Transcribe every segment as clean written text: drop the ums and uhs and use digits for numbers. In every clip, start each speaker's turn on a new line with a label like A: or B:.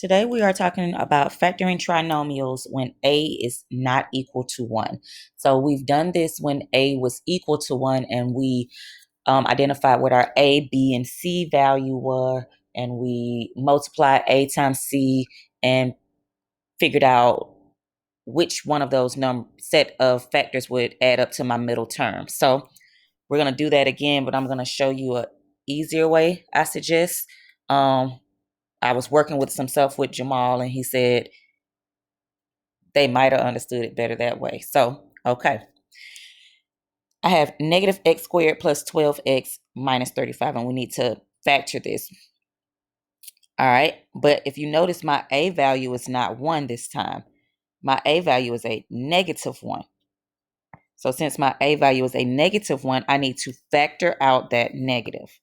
A: Today we are talking about factoring trinomials when a is not equal to 1. So we've done this when a was equal to 1 and we identified what our a, b, and c value were, and we multiplied a times c and figured out which one of those set of factors would add up to my middle term. So we're going to do that again, but I'm going to show you a easier way, I suggest. I was working with some stuff with Jamal, and he said they might have understood it better that way. So, okay. I have negative x squared plus 12x minus 35, and we need to factor this. All right. But if you notice, my a value is not 1 this time. My a value is a negative 1. So since my a value is a negative 1, I need to factor out that negative.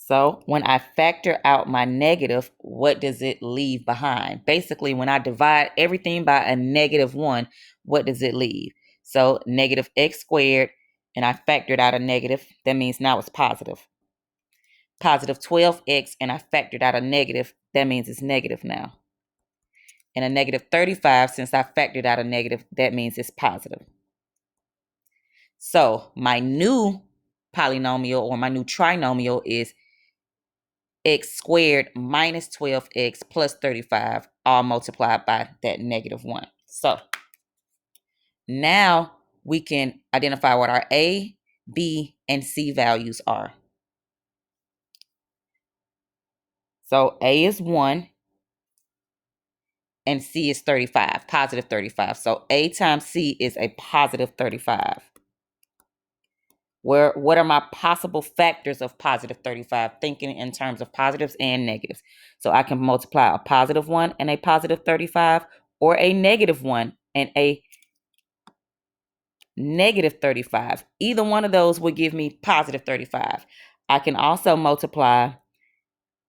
A: So when I factor out my negative, what does it leave behind? Basically, when I divide everything by a negative 1, what does it leave? So negative x squared, and I factored out a negative. That means now it's positive. Positive 12x, and I factored out a negative. That means it's negative now. And a negative 35, since I factored out a negative, that means it's positive. So my new polynomial or my new trinomial is x squared minus 12x plus 35, all multiplied by that negative 1. So now we can identify what our a, b, and c values are. So a is 1 and c is 35, positive 35. So a times c is a positive 35. What are my possible factors of positive 35? Thinking in terms of positives and negatives. So I can multiply a positive 1 and a positive 35, or a negative 1 and a negative 35. Either one of those would give me positive 35. I can also multiply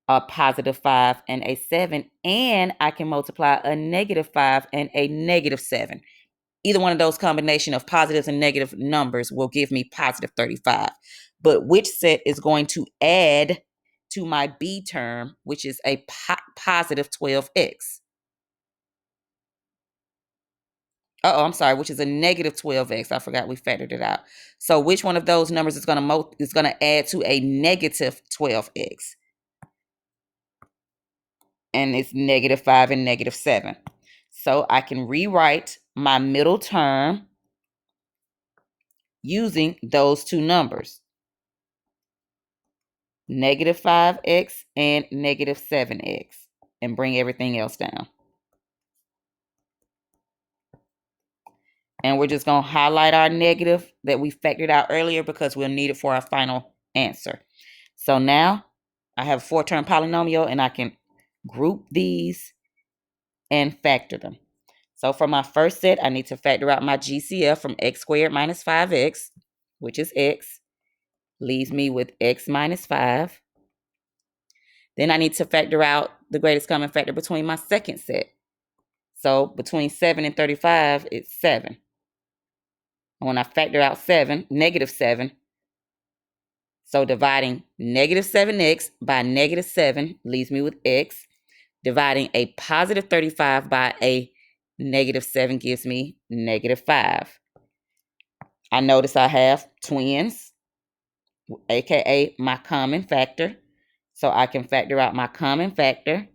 A: a positive 5 and a 7, and I can multiply a negative 5 and a negative 7. Either one of those combination of positives and negative numbers will give me positive 35. But which set is going to add to my b term, which is a positive 12x? I'm sorry, which is a negative 12x. I forgot we factored it out. So which one of those numbers is going to add to a negative 12x? And it's negative 5 and negative 7. So I can rewrite my middle term using those two numbers, negative 5x and negative 7x, and bring everything else down. And we're just going to highlight our negative that we factored out earlier because we'll need it for our final answer. So now I have a 4-term polynomial, and I can group these and factor them. So for my first set, I need to factor out my GCF from x squared minus 5x, which is x, leaves me with x minus 5. Then I need to factor out the greatest common factor between my second set. So between 7 and 35, it's 7. And when I factor out 7, negative 7, so dividing negative 7x by negative 7 leaves me with x. Dividing a positive 35 by a negative 7 gives me negative 5. I notice I have twins, aka my common factor. So I can factor out my common factor,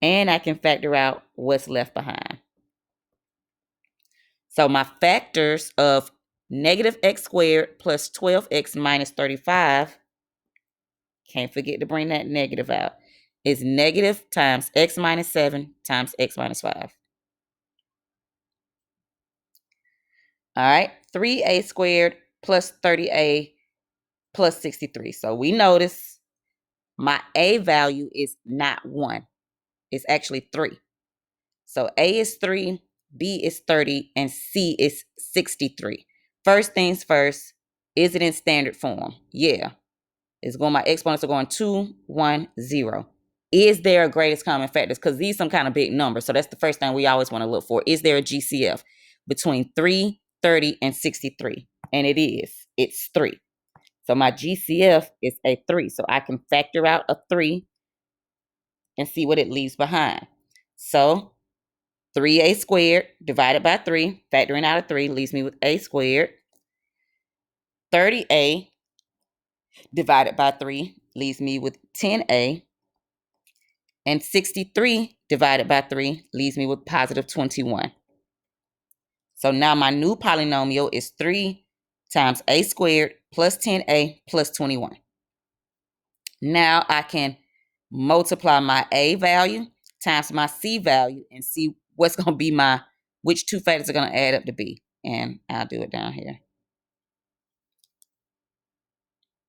A: and I can factor out what's left behind. So my factors of negative x squared plus 12x minus 35, can't forget to bring that negative out, is negative times x minus 7 times x minus 5. All right, 3a squared plus 30a plus 63. So we notice my a value is not 1. It's actually 3. So a is 3, b is 30, and c is 63. First things first, is it in standard form? Yeah. My exponents are going 2, 1, 0. Is there a greatest common factors? Because these are some kind of big numbers. So that's the first thing we always want to look for. Is there a GCF between 3, 30, and 63? And it is. It's 3. So my GCF is a 3. So I can factor out a 3 and see what it leaves behind. So 3a squared divided by 3, factoring out a 3, leaves me with a squared. 30a divided by 3 leaves me with 10a. And 63 divided by 3 leaves me with positive 21. So now my new polynomial is 3 times a squared plus 10a plus 21. Now I can multiply my a value times my c value and see what's going to be which two factors are going to add up to b. And I'll do it down here.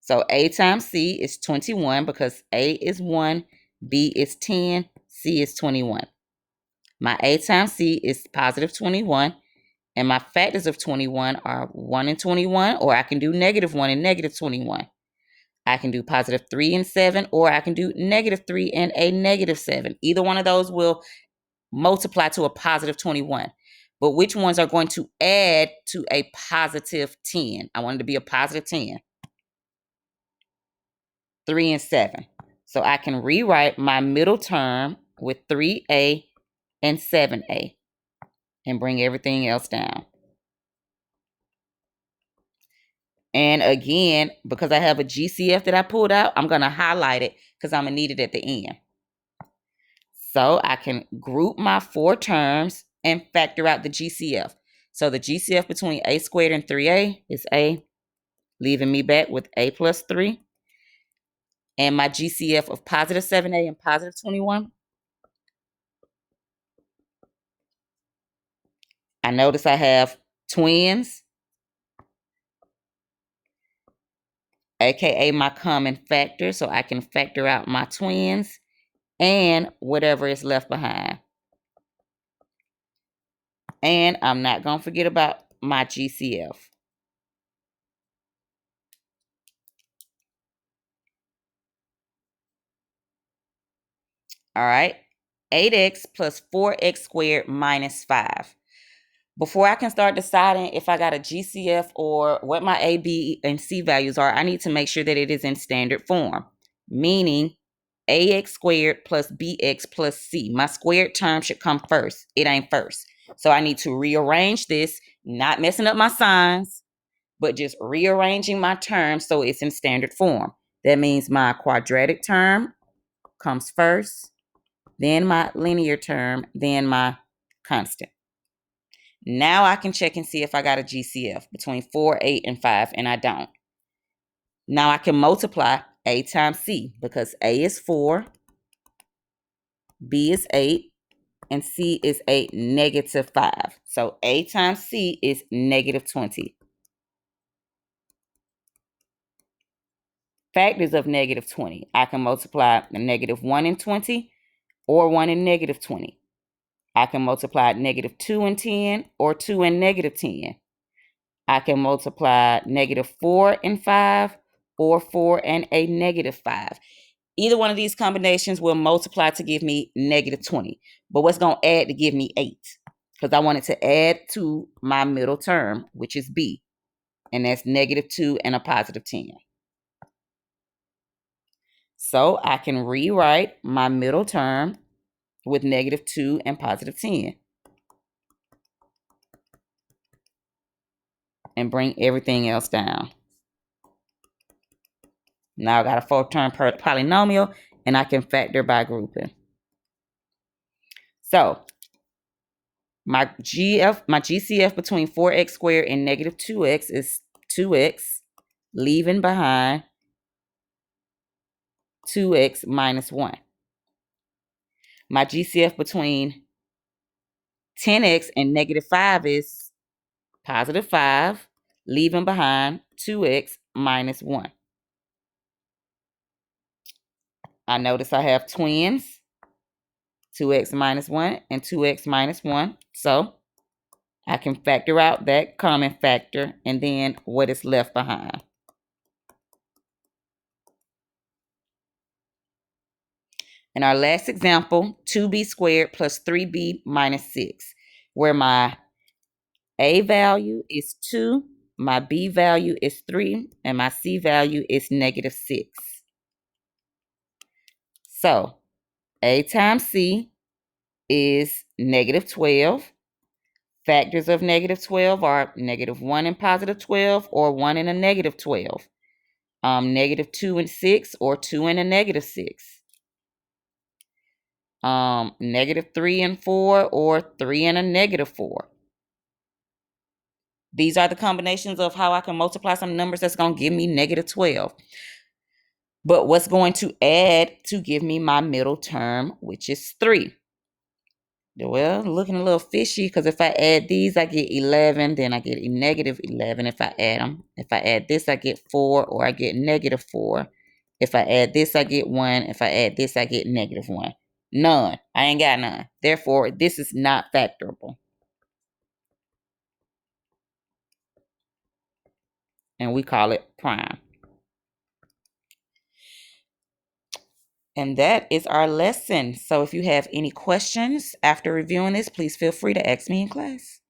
A: So a times c is 21 because a is 1, b is 10, c is 21. My a times c is positive 21. And my factors of 21 are 1 and 21, or I can do negative 1 and negative 21. I can do positive 3 and 7, or I can do negative 3 and a negative 7. Either one of those will multiply to a positive 21. But which ones are going to add to a positive 10? I want it to be a positive 10. 3 and 7. So I can rewrite my middle term with 3a and 7a and bring everything else down. And again, because I have a GCF that I pulled out, I'm going to highlight it because I'm going to need it at the end. So I can group my 4 terms and factor out the GCF. So the GCF between a squared and 3a is a, leaving me back with a plus 3. And my GCF of positive 7a and positive 21, I notice I have twins, aka my common factor. So I can factor out my twins and whatever is left behind. And I'm not going to forget about my GCF. All right. 8x plus 4x squared minus 5. Before I can start deciding if I got a GCF or what my A, B, and C values are, I need to make sure that it is in standard form, meaning ax squared plus bx plus c. My squared term should come first. It ain't first. So I need to rearrange this, not messing up my signs, but just rearranging my terms so it's in standard form. That means my quadratic term comes first, then my linear term, then my constant. Now I can check and see if I got a GCF between 4, 8, and 5, and I don't. Now I can multiply a times c because a is 4, b is 8, and c is a negative 5. So a times c is negative 20. Factors of negative 20. I can multiply the negative 1 and 20 or 1 and negative 20. I can multiply negative 2 and 10 or 2 and negative 10. I can multiply negative 4 and 5 or 4 and a negative 5. Either one of these combinations will multiply to give me negative 20. But what's going to add to give me 8? Because I want it to add to my middle term, which is b. And that's negative 2 and a positive 10. So I can rewrite my middle term with negative 2 and positive 10. And bring everything else down. Now I got a 4-term polynomial, and I can factor by grouping. So my GCF between 4x squared and negative 2x is 2x, leaving behind 2x minus 1. My GCF between 10x and negative 5 is positive 5, leaving behind 2x minus 1. I notice I have twins, 2x minus 1 and 2x minus 1. So I can factor out that common factor and then what is left behind. In our last example, 2b squared plus 3b minus 6, where my a value is 2 my B value is 3, and my C value is -6. So A times C is -12. Factors of -12 are -1 and +12, or 1 and a -12. -2 and 6, or 2 and a -6. -3 and 4, or 3 and a -4. These are the combinations of how I can multiply some numbers that's going to give me -12. But what's going to add to give me my middle term, which is 3? Well, looking a little fishy, because if I add these, I get 11, then I get a -11 if I add them. If I add this, I get 4, or I get -4. If I add this, I get 1. If I add this, I get -1. None. I ain't got none. Therefore, this is not factorable. And we call it prime. And that is our lesson. So if you have any questions after reviewing this, please feel free to ask me in class.